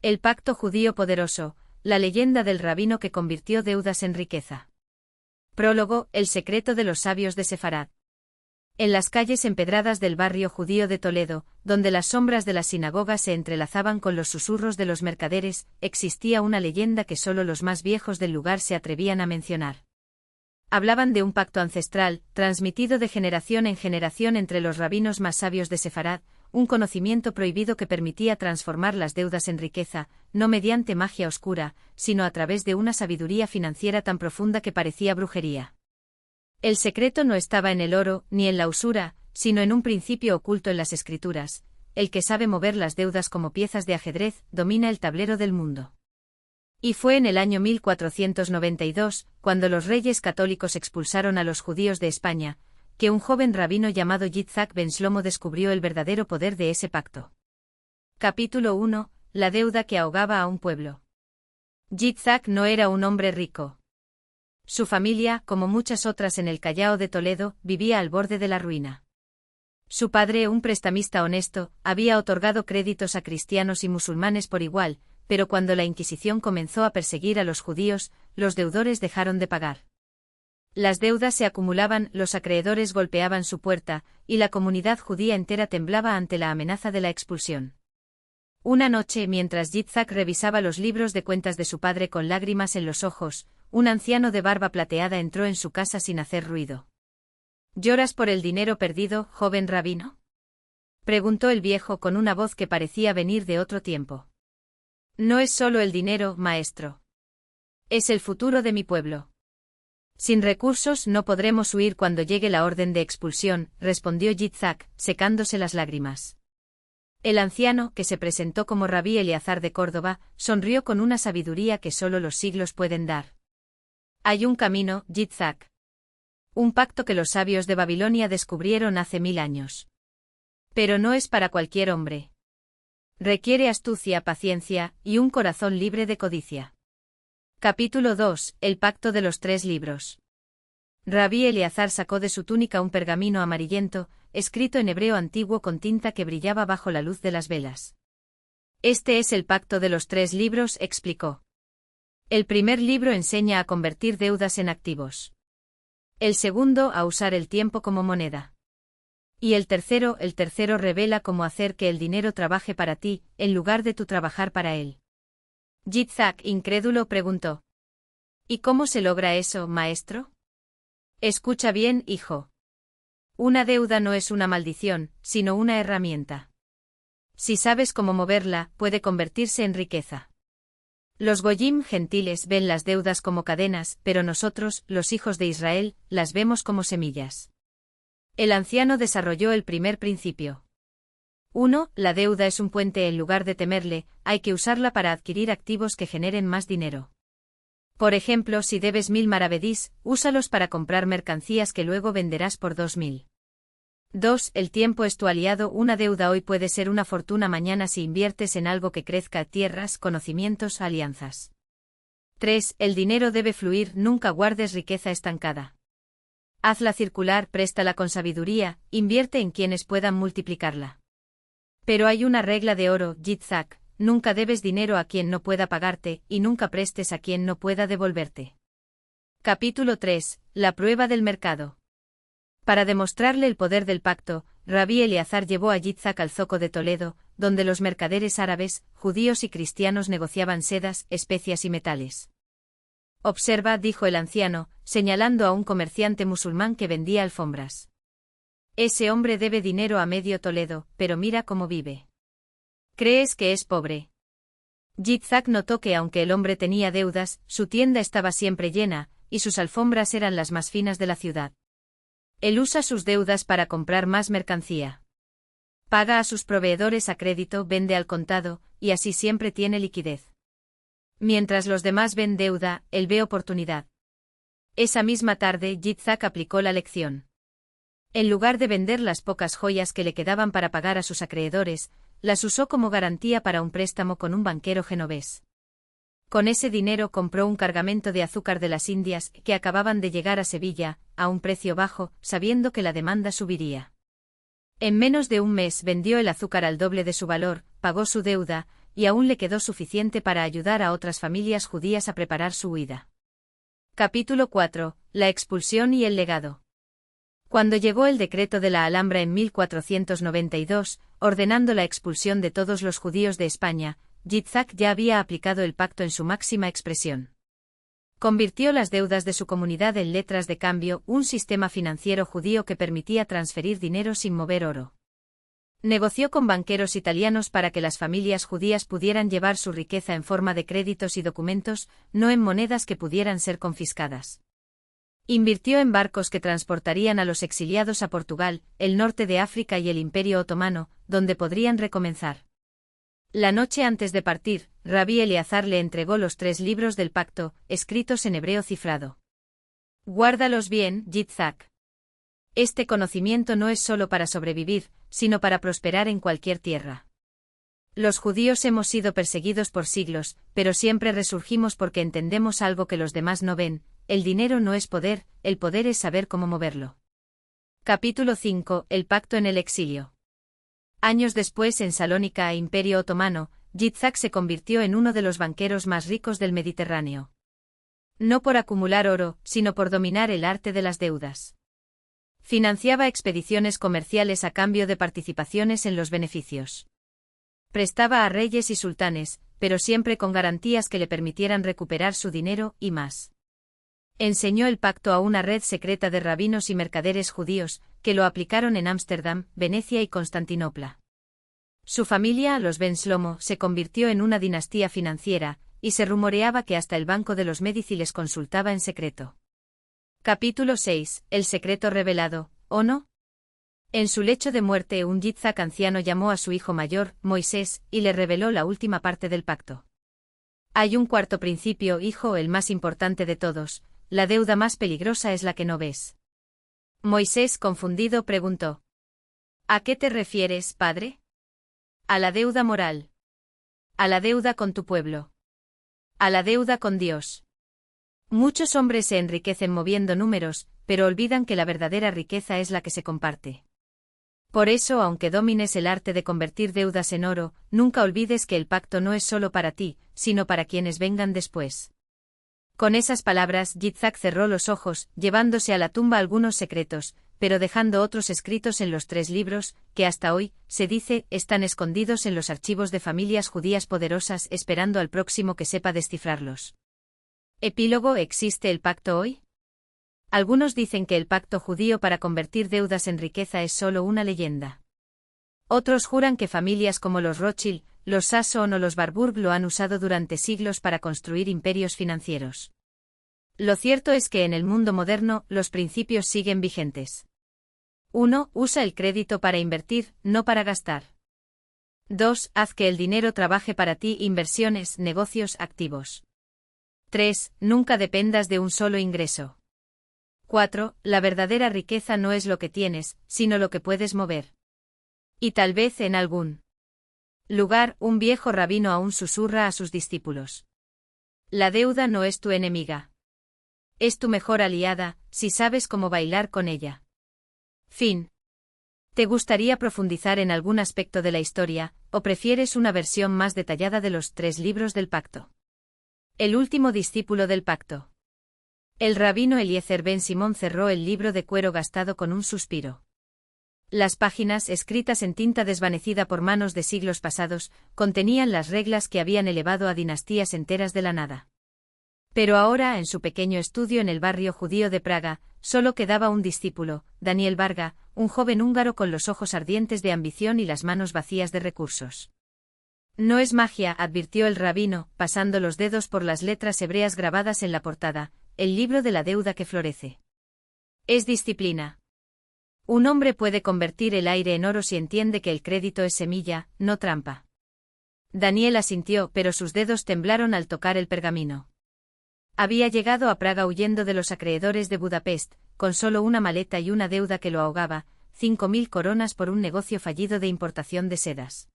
El pacto judío poderoso, la leyenda del rabino que convirtió deudas en riqueza. Prólogo, el secreto de los sabios de Sefarad. En las calles empedradas del barrio judío de Toledo, donde las sombras de las sinagogas se entrelazaban con los susurros de los mercaderes, existía una leyenda que solo los más viejos del lugar se atrevían a mencionar. Hablaban de un pacto ancestral, transmitido de generación en generación entre los rabinos más sabios de Sefarad, un conocimiento prohibido que permitía transformar las deudas en riqueza, no mediante magia oscura, sino a través de una sabiduría financiera tan profunda que parecía brujería. El secreto no estaba en el oro, ni en la usura, sino en un principio oculto en las escrituras: el que sabe mover las deudas como piezas de ajedrez, domina el tablero del mundo. Y fue en el año 1492, cuando los reyes católicos expulsaron a los judíos de España, que un joven rabino llamado Yitzhak ben Shlomo descubrió el verdadero poder de ese pacto. Capítulo 1. La deuda que ahogaba a un pueblo. Yitzhak no era un hombre rico. Su familia, como muchas otras en el Callao de Toledo, vivía al borde de la ruina. Su padre, un prestamista honesto, había otorgado créditos a cristianos y musulmanes por igual, pero cuando la Inquisición comenzó a perseguir a los judíos, los deudores dejaron de pagar. Las deudas se acumulaban, los acreedores golpeaban su puerta, y la comunidad judía entera temblaba ante la amenaza de la expulsión. Una noche, mientras Yitzhak revisaba los libros de cuentas de su padre con lágrimas en los ojos, un anciano de barba plateada entró en su casa sin hacer ruido. ¿Lloras por el dinero perdido, joven rabino?, preguntó el viejo con una voz que parecía venir de otro tiempo. No es solo el dinero, maestro. Es el futuro de mi pueblo. Sin recursos no podremos huir cuando llegue la orden de expulsión, respondió Yitzhak, secándose las lágrimas. El anciano, que se presentó como Rabí Eleazar de Córdoba, sonrió con una sabiduría que solo los siglos pueden dar. Hay un camino, Yitzhak. Un pacto que los sabios de Babilonia descubrieron hace 1000 años. Pero no es para cualquier hombre. Requiere astucia, paciencia, y un corazón libre de codicia. Capítulo 2. El pacto de los 3 libros. Rabí Eleazar sacó de su túnica un pergamino amarillento, escrito en hebreo antiguo con tinta que brillaba bajo la luz de las velas. Este es el pacto de los 3 libros, explicó. El primer libro enseña a convertir deudas en activos. El segundo a usar el tiempo como moneda. Y el tercero revela cómo hacer que el dinero trabaje para ti, en lugar de tú trabajar para él. Yitzhak, incrédulo, preguntó. ¿Y cómo se logra eso, maestro? Escucha bien, hijo. Una deuda no es una maldición, sino una herramienta. Si sabes cómo moverla, puede convertirse en riqueza. Los goyim gentiles ven las deudas como cadenas, pero nosotros, los hijos de Israel, las vemos como semillas. El anciano desarrolló el primer principio. 1. La deuda es un puente. En lugar de temerle, hay que usarla para adquirir activos que generen más dinero. Por ejemplo, si debes 1000 maravedís, úsalos para comprar mercancías que luego venderás por 2000. 2. El tiempo es tu aliado. Una deuda hoy puede ser una fortuna mañana si inviertes en algo que crezca: tierras, conocimientos, alianzas. 3. El dinero debe fluir. Nunca guardes riqueza estancada. Hazla circular, préstala con sabiduría, invierte en quienes puedan multiplicarla. Pero hay una regla de oro, Yitzhak: nunca debes dinero a quien no pueda pagarte, y nunca prestes a quien no pueda devolverte. Capítulo 3. La prueba del mercado. Para demostrarle el poder del pacto, Rabí Eleazar llevó a Yitzhak al zoco de Toledo, donde los mercaderes árabes, judíos y cristianos negociaban sedas, especias y metales. Observa, dijo el anciano, señalando a un comerciante musulmán que vendía alfombras. Ese hombre debe dinero a medio Toledo, pero mira cómo vive. ¿Crees que es pobre? Yitzhak notó que aunque el hombre tenía deudas, su tienda estaba siempre llena, y sus alfombras eran las más finas de la ciudad. Él usa sus deudas para comprar más mercancía. Paga a sus proveedores a crédito, vende al contado, y así siempre tiene liquidez. Mientras los demás ven deuda, él ve oportunidad. Esa misma tarde, Yitzhak aplicó la lección. En lugar de vender las pocas joyas que le quedaban para pagar a sus acreedores, las usó como garantía para un préstamo con un banquero genovés. Con ese dinero compró un cargamento de azúcar de las Indias que acababan de llegar a Sevilla, a un precio bajo, sabiendo que la demanda subiría. En menos de un mes vendió el azúcar al doble de su valor, pagó su deuda, y aún le quedó suficiente para ayudar a otras familias judías a preparar su huida. Capítulo 4. La expulsión y el legado. Cuando llegó el decreto de la Alhambra en 1492, ordenando la expulsión de todos los judíos de España, Yitzhak ya había aplicado el pacto en su máxima expresión. Convirtió las deudas de su comunidad en letras de cambio, un sistema financiero judío que permitía transferir dinero sin mover oro. Negoció con banqueros italianos para que las familias judías pudieran llevar su riqueza en forma de créditos y documentos, no en monedas que pudieran ser confiscadas. Invirtió en barcos que transportarían a los exiliados a Portugal, el norte de África y el Imperio Otomano, donde podrían recomenzar. La noche antes de partir, Rabí Eleazar le entregó los 3 libros del pacto, escritos en hebreo cifrado. Guárdalos bien, Yitzhak. Este conocimiento no es solo para sobrevivir, sino para prosperar en cualquier tierra. Los judíos hemos sido perseguidos por siglos, pero siempre resurgimos porque entendemos algo que los demás no ven: el dinero no es poder, el poder es saber cómo moverlo. Capítulo 5. El pacto en el exilio. Años después, en Salónica, Imperio Otomano, Yitzhak se convirtió en uno de los banqueros más ricos del Mediterráneo. No por acumular oro, sino por dominar el arte de las deudas. Financiaba expediciones comerciales a cambio de participaciones en los beneficios. Prestaba a reyes y sultanes, pero siempre con garantías que le permitieran recuperar su dinero y más. Enseñó el pacto a una red secreta de rabinos y mercaderes judíos, que lo aplicaron en Ámsterdam, Venecia y Constantinopla. Su familia, los Ben Shlomo, se convirtió en una dinastía financiera, y se rumoreaba que hasta el Banco de los Médici les consultaba en secreto. Capítulo 6. El secreto revelado, ¿o no? En su lecho de muerte, un Yitzhak anciano llamó a su hijo mayor, Moisés, y le reveló la última parte del pacto. Hay un cuarto principio, hijo, el más importante de todos: la deuda más peligrosa es la que no ves. Moisés, confundido, preguntó: ¿A qué te refieres, padre? A la deuda moral. A la deuda con tu pueblo. A la deuda con Dios. Muchos hombres se enriquecen moviendo números, pero olvidan que la verdadera riqueza es la que se comparte. Por eso, aunque domines el arte de convertir deudas en oro, nunca olvides que el pacto no es solo para ti, sino para quienes vengan después. Con esas palabras, Yitzhak cerró los ojos, llevándose a la tumba algunos secretos, pero dejando otros escritos en los 3 libros, que hasta hoy, se dice, están escondidos en los archivos de familias judías poderosas esperando al próximo que sepa descifrarlos. Epílogo. ¿Existe el pacto hoy? Algunos dicen que el pacto judío para convertir deudas en riqueza es solo una leyenda. Otros juran que familias como los Rothschild, los Sassoon o los Warburg lo han usado durante siglos para construir imperios financieros. Lo cierto es que en el mundo moderno, los principios siguen vigentes. 1. Usa el crédito para invertir, no para gastar. 2. Haz que el dinero trabaje para ti: inversiones, negocios, activos. 3. Nunca dependas de un solo ingreso. 4. La verdadera riqueza no es lo que tienes, sino lo que puedes mover. Y tal vez en algún lugar, un viejo rabino aún susurra a sus discípulos: la deuda no es tu enemiga. Es tu mejor aliada, si sabes cómo bailar con ella. Fin. ¿Te gustaría profundizar en algún aspecto de la historia, o prefieres una versión más detallada de los 3 libros del pacto? El último discípulo del pacto. El rabino Eliezer ben Simón cerró el libro de cuero gastado con un suspiro. Las páginas, escritas en tinta desvanecida por manos de siglos pasados, contenían las reglas que habían elevado a dinastías enteras de la nada. Pero ahora, en su pequeño estudio en el barrio judío de Praga, solo quedaba un discípulo, Daniel Varga, un joven húngaro con los ojos ardientes de ambición y las manos vacías de recursos. No es magia, advirtió el rabino, pasando los dedos por las letras hebreas grabadas en la portada: el libro de la deuda que florece. Es disciplina. Un hombre puede convertir el aire en oro si entiende que el crédito es semilla, no trampa. Daniel asintió, pero sus dedos temblaron al tocar el pergamino. Había llegado a Praga huyendo de los acreedores de Budapest, con solo una maleta y una deuda que lo ahogaba: 5.000 coronas por un negocio fallido de importación de sedas.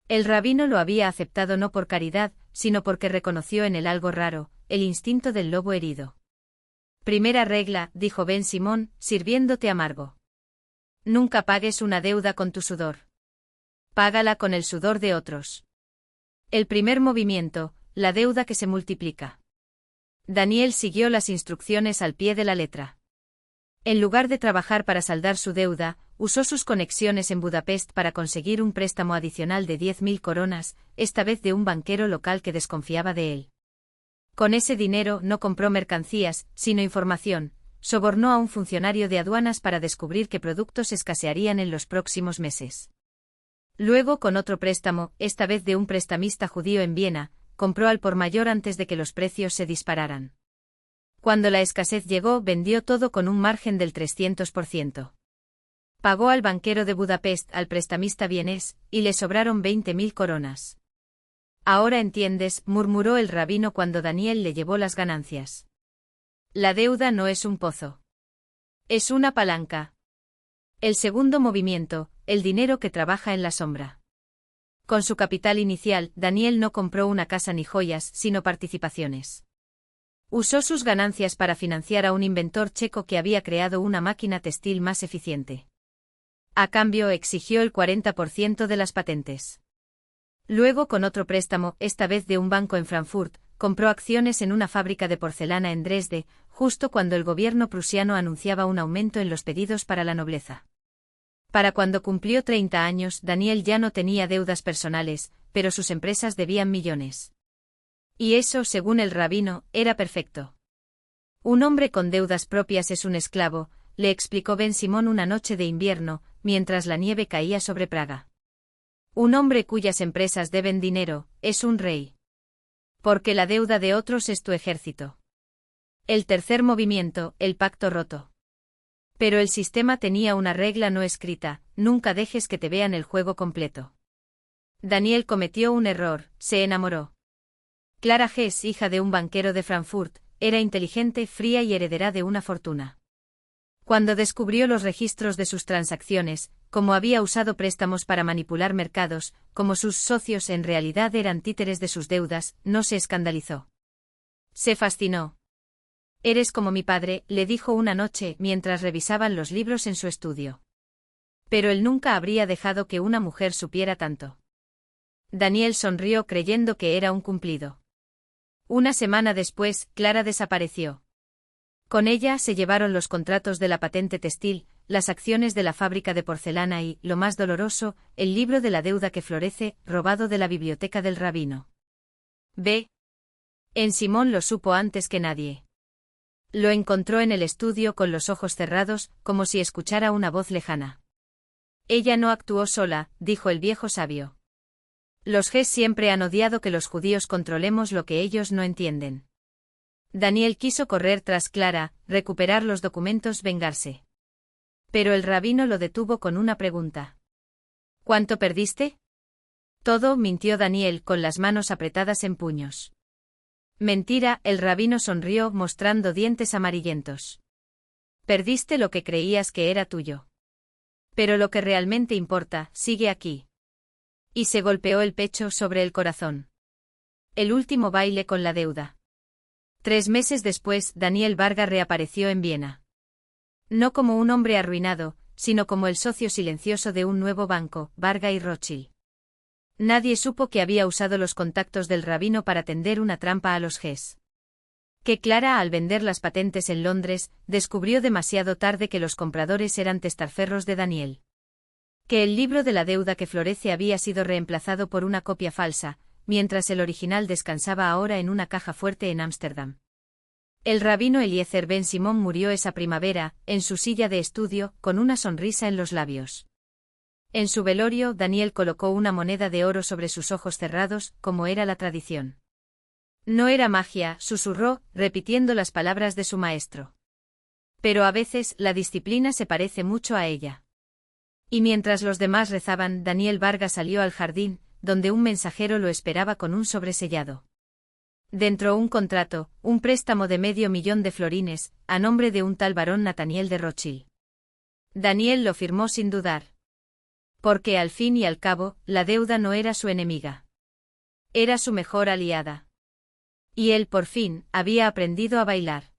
El rabino lo había aceptado no por caridad, sino porque reconoció en él algo raro: el instinto del lobo herido. Primera regla, dijo Ben Simón, sirviéndote amargo. Nunca pagues una deuda con tu sudor. Págala con el sudor de otros. El primer movimiento, la deuda que se multiplica. Daniel siguió las instrucciones al pie de la letra. En lugar de trabajar para saldar su deuda, usó sus conexiones en Budapest para conseguir un préstamo adicional de 10.000 coronas, esta vez de un banquero local que desconfiaba de él. Con ese dinero no compró mercancías, sino información, sobornó a un funcionario de aduanas para descubrir qué productos escasearían en los próximos meses. Luego, con otro préstamo, esta vez de un prestamista judío en Viena, compró al por mayor antes de que los precios se dispararan. Cuando la escasez llegó, vendió todo con un margen del 300%. Pagó al banquero de Budapest, al prestamista vienés, y le sobraron 20.000 coronas. Ahora entiendes, murmuró el rabino cuando Daniel le llevó las ganancias. La deuda no es un pozo. Es una palanca. El segundo movimiento, el dinero que trabaja en la sombra. Con su capital inicial, Daniel no compró una casa ni joyas, sino participaciones. Usó sus ganancias para financiar a un inventor checo que había creado una máquina textil más eficiente. A cambio, exigió el 40% de las patentes. Luego, con otro préstamo, esta vez de un banco en Frankfurt, compró acciones en una fábrica de porcelana en Dresde, justo cuando el gobierno prusiano anunciaba un aumento en los pedidos para la nobleza. Para cuando cumplió 30 años, Daniel ya no tenía deudas personales, pero sus empresas debían millones. Y eso, según el rabino, era perfecto. Un hombre con deudas propias es un esclavo, le explicó Ben Simón una noche de invierno, mientras la nieve caía sobre Praga. Un hombre cuyas empresas deben dinero, es un rey. Porque la deuda de otros es tu ejército. El tercer movimiento, el pacto roto. Pero el sistema tenía una regla no escrita: nunca dejes que te vean el juego completo. Daniel cometió un error, se enamoró. Clara Hess, hija de un banquero de Frankfurt, era inteligente, fría y heredera de una fortuna. Cuando descubrió los registros de sus transacciones, como había usado préstamos para manipular mercados, como sus socios en realidad eran títeres de sus deudas, no se escandalizó. Se fascinó. Eres como mi padre, le dijo una noche mientras revisaban los libros en su estudio. Pero él nunca habría dejado que una mujer supiera tanto. Daniel sonrió creyendo que era un cumplido. Una semana después, Clara desapareció. Con ella se llevaron los contratos de la patente textil, las acciones de la fábrica de porcelana y, lo más doloroso, el libro de la deuda que florece, robado de la biblioteca del rabino. B. En Simón lo supo antes que nadie. Lo encontró en el estudio con los ojos cerrados, como si escuchara una voz lejana. Ella no actuó sola, dijo el viejo sabio. Los Gs siempre han odiado que los judíos controlemos lo que ellos no entienden. Daniel quiso correr tras Clara, recuperar los documentos, vengarse. Pero el rabino lo detuvo con una pregunta. ¿Cuánto perdiste? Todo, mintió Daniel con las manos apretadas en puños. Mentira, el rabino sonrió mostrando dientes amarillentos. Perdiste lo que creías que era tuyo. Pero lo que realmente importa, sigue aquí. Y se golpeó el pecho sobre el corazón. El último baile con la deuda. 3 meses después, Daniel Varga reapareció en Viena. No como un hombre arruinado, sino como el socio silencioso de un nuevo banco, Varga y Rothschild. Nadie supo que había usado los contactos del rabino para tender una trampa a los Gs. Que Clara, al vender las patentes en Londres, descubrió demasiado tarde que los compradores eran testaferros de Daniel. Que el libro de la deuda que florece había sido reemplazado por una copia falsa, mientras el original descansaba ahora en una caja fuerte en Ámsterdam. El rabino Eliezer Ben Simón murió esa primavera, en su silla de estudio, con una sonrisa en los labios. En su velorio, Daniel colocó una moneda de oro sobre sus ojos cerrados, como era la tradición. No era magia, susurró, repitiendo las palabras de su maestro. Pero a veces, la disciplina se parece mucho a ella. Y mientras los demás rezaban, Daniel Varga salió al jardín, donde un mensajero lo esperaba con un sobresellado. Dentro un contrato, un préstamo de $500,000 de florines, a nombre de un tal barón Nathaniel de Rothschild. Daniel lo firmó sin dudar. Porque al fin y al cabo, la deuda no era su enemiga. Era su mejor aliada. Y él por fin, había aprendido a bailar.